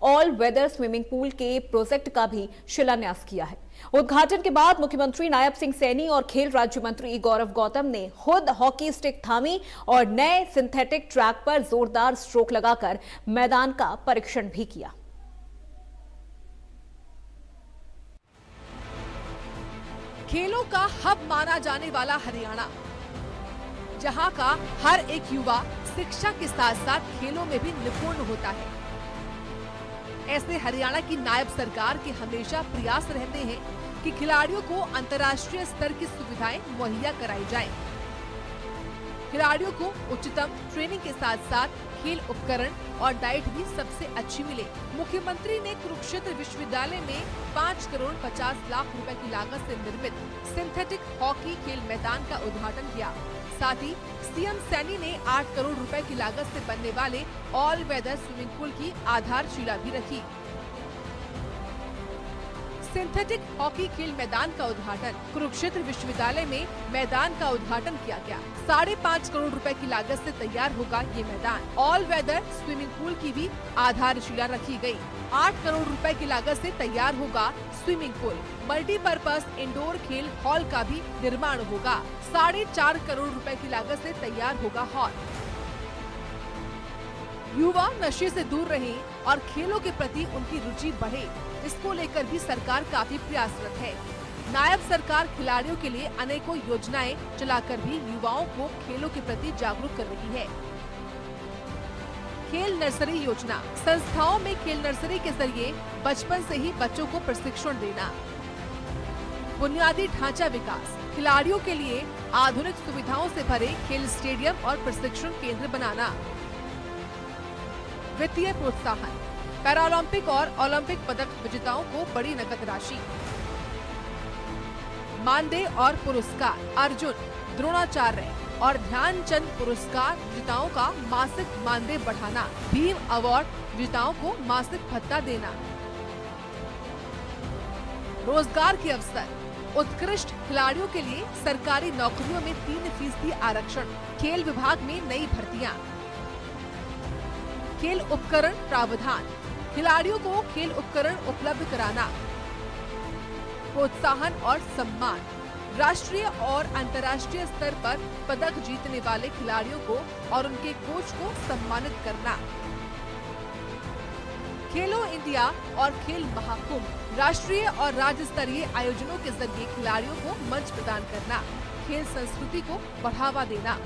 All weather swimming pool के project का भी शिलान्यास किया है। उद्घाटन के बाद मुख्यमंत्री नायब सिंह सैनी और खेल राज्य मंत्री गौरव गौतम ने खुद हॉकी स्टिक थामी और नए सिंथेटिक ट्रैक पर जोरदार स्ट्रोक लगाकर मैदान का परीक्षण भी किया। खेलों का हब माना जाने वाला हरियाणा, जहां का हर एक युवा शिक्षा के साथ साथ खेलों में भी निपुण होता है। ऐसे हरियाणा की नायब सरकार के हमेशा प्रयास रहते हैं कि खिलाड़ियों को अंतर्राष्ट्रीय स्तर की सुविधाएं मुहैया कराई जाएं। खिलाड़ियों को उच्चतम ट्रेनिंग के साथ साथ खेल उपकरण और डाइट भी सबसे अच्छी मिले। मुख्यमंत्री ने कुरुक्षेत्र विश्वविद्यालय में 5 करोड़ 50 लाख रुपए की लागत से निर्मित सिंथेटिक हॉकी खेल मैदान का उद्घाटन किया। साथ ही सीएम सैनी ने 8 करोड़ रुपए की लागत से बनने वाले ऑल वेदर स्विमिंग पूल की आधारशिला भी रखी। सिंथेटिक हॉकी खेल मैदान का उद्घाटन कुरुक्षेत्र विश्वविद्यालय में मैदान का उद्घाटन किया गया। 5.5 करोड़ रुपए की लागत से तैयार होगा ये मैदान। ऑल वेदर स्विमिंग पूल की भी आधारशिला रखी गई। 8 करोड़ रुपए की लागत से तैयार होगा स्विमिंग पूल। मल्टीपर्पज इंडोर खेल हॉल का भी निर्माण होगा। 4.5 करोड़ रुपए की लागत से तैयार होगा हॉल। युवा नशे से दूर रहें और खेलों के प्रति उनकी रुचि बढ़े, इसको लेकर भी सरकार काफी प्रयासरत है। नायब सरकार खिलाड़ियों के लिए अनेकों योजनाएं चलाकर भी युवाओं को खेलों के प्रति जागरूक कर रही है। खेल नर्सरी योजना, संस्थाओं में खेल नर्सरी के जरिए बचपन से ही बच्चों को प्रशिक्षण देना। बुनियादी ढांचा विकास, खिलाड़ियों के लिए आधुनिक सुविधाओं से भरे खेल स्टेडियम और प्रशिक्षण केंद्र बनाना। वित्तीय प्रोत्साहन, पैरालंपिक और ओलंपिक पदक विजेताओं को बड़ी नकद राशि। मानदेय और पुरस्कार, अर्जुन, द्रोणाचार्य और ध्यानचंद पुरस्कार विजेताओं का मासिक मानदेय बढ़ाना। भीम अवार्ड विजेताओं को मासिक भत्ता देना। रोजगार के अवसर, उत्कृष्ट खिलाड़ियों के लिए सरकारी नौकरियों में 3% आरक्षण। खेल विभाग में नई भर्तियां। खेल उपकरण प्रावधान, खिलाड़ियों को खेल उपकरण उपलब्ध कराना। प्रोत्साहन और सम्मान, राष्ट्रीय और अंतर्राष्ट्रीय स्तर पर पदक जीतने वाले खिलाड़ियों को और उनके कोच को सम्मानित करना। खेलो इंडिया और खेल महाकुंभ, राष्ट्रीय और राज्य स्तरीय आयोजनों के जरिए खिलाड़ियों को मंच प्रदान करना। खेल संस्कृति को बढ़ावा देना।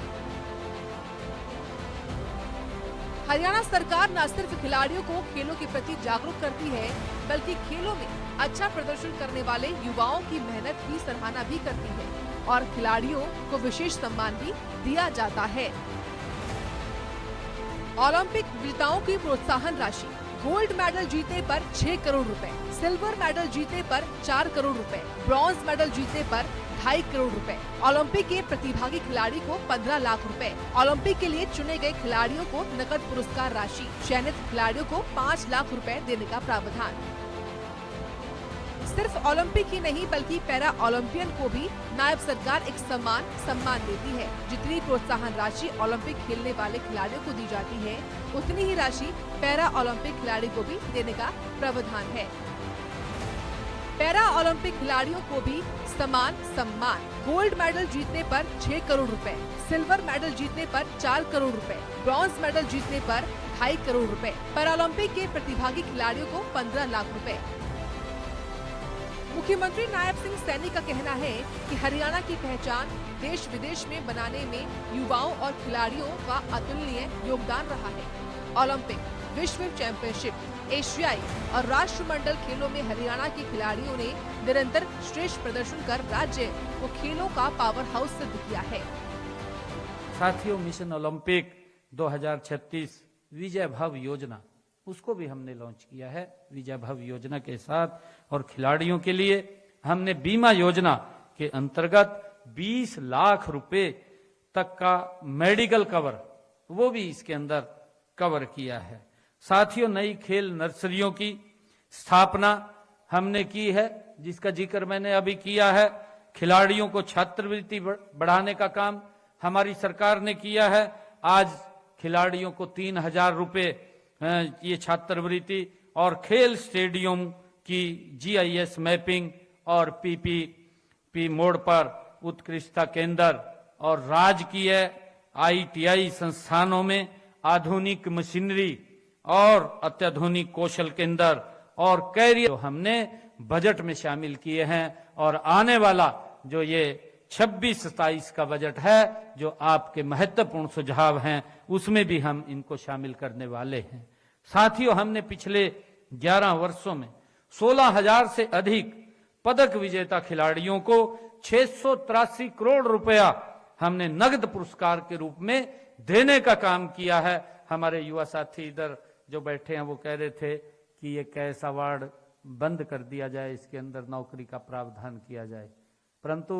हरियाणा सरकार न सिर्फ खिलाड़ियों को खेलों के प्रति जागरूक करती है, बल्कि खेलों में अच्छा प्रदर्शन करने वाले युवाओं की मेहनत की सराहना भी करती है और खिलाड़ियों को विशेष सम्मान भी दिया जाता है। ओलंपिक विजेताओं की प्रोत्साहन राशि, गोल्ड मेडल जीतने पर 6 करोड़ रुपए, सिल्वर मेडल जीतने पर 4 करोड़ रुपए, ब्रॉन्ज मेडल जीतने पर 2.5 करोड़ रुपए। ओलंपिक के प्रतिभागी खिलाड़ी को 15 लाख रुपए। ओलंपिक के लिए चुने गए खिलाड़ियों को नकद पुरस्कार राशि। चयनित खिलाड़ियों को 5 लाख रुपए देने का प्रावधान। सिर्फ ओलंपिक ही नहीं बल्कि पैरा ओलंपियन को भी नायब सरकार एक सम्मान देती है। जितनी प्रोत्साहन राशि ओलंपिक खेलने वाले खिलाड़ियों को दी जाती है, उतनी ही राशि पैरा ओलंपिक खिलाड़ी को भी देने का प्रावधान है। पैरा ओलंपिक खिलाड़ियों को भी समान सम्मान। गोल्ड मेडल जीतने पर 6 करोड़ रुपए, सिल्वर मेडल जीतने पर 4 करोड़ रुपए, ब्रॉन्ज मेडल जीतने पर 2.5 करोड़ रुपए। पैरालंपिक के प्रतिभागी खिलाड़ियों को 15 लाख रुपए। मुख्यमंत्री नायब सिंह सैनी का कहना है कि हरियाणा की पहचान देश विदेश में बनाने में युवाओं और खिलाड़ियों का अतुलनीय योगदान रहा है। ओलंपिक, विश्व चैंपियनशिप, एशियाई और राष्ट्रमंडल खेलों में हरियाणा के खिलाड़ियों ने निरंतर श्रेष्ठ प्रदर्शन कर राज्य को खेलों का पावर हाउस सिद्ध किया है। साथियों, मिशन ओलंपिक 2036 विजय भव योजना, उसको भी हमने लॉन्च किया है। विजय भव योजना के साथ और खिलाड़ियों के लिए हमने बीमा योजना के अंतर्गत 20 लाख रुपए तक का मेडिकल कवर, वो भी इसके अंदर कवर किया है। साथियों, नई खेल नर्सरियों की स्थापना हमने की है, जिसका जिक्र मैंने अभी किया है। खिलाड़ियों को छात्रवृत्ति बढ़ाने का काम हमारी सरकार ने किया है। आज खिलाड़ियों को 3,000 रुपए ये छात्रवृत्ति और खेल स्टेडियम की जीआईएस मैपिंग और पीपीपी मोड पर उत्कृष्टता केंद्र और राजकीय आईटीआई संस्थानों में आधुनिक मशीनरी और अत्याधुनिक कौशल केंद्र और कैरियर हमने बजट में शामिल किए हैं। और आने वाला जो ये 26-27 का बजट है, जो आपके महत्वपूर्ण सुझाव हैं, उसमें भी हम इनको शामिल करने वाले हैं। साथियों, हमने पिछले 11 वर्षों में 16,000 से अधिक पदक विजेता खिलाड़ियों को 683 करोड़ रुपया हमने नगद पुरस्कार के रूप में देने का काम किया है। हमारे युवा साथी इधर जो बैठे हैं वो कह रहे थे कि ये कैश अवार्ड बंद कर दिया जाए, इसके अंदर नौकरी का प्रावधान किया जाए, परंतु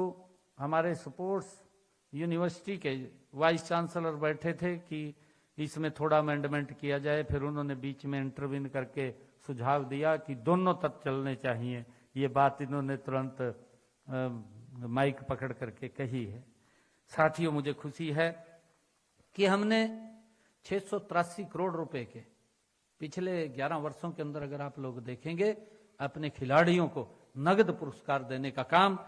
हमारे स्पोर्ट्स यूनिवर्सिटी के वाइस चांसलर बैठे थे कि इसमें थोड़ा अमेंडमेंट किया जाए। फिर उन्होंने बीच में इंटरवीन करके सुझाव दिया कि दोनों तत्व चलने चाहिए। ये बात इन्होंने तुरंत माइक पकड़ करके कही है। साथियों, मुझे खुशी है कि हमने 683 करोड़ रुपए के पिछले 11 वर्षों के अंदर, अगर आप लोग देखेंगे, अपने खिलाड़ियों को नगद पुरस्कार देने का काम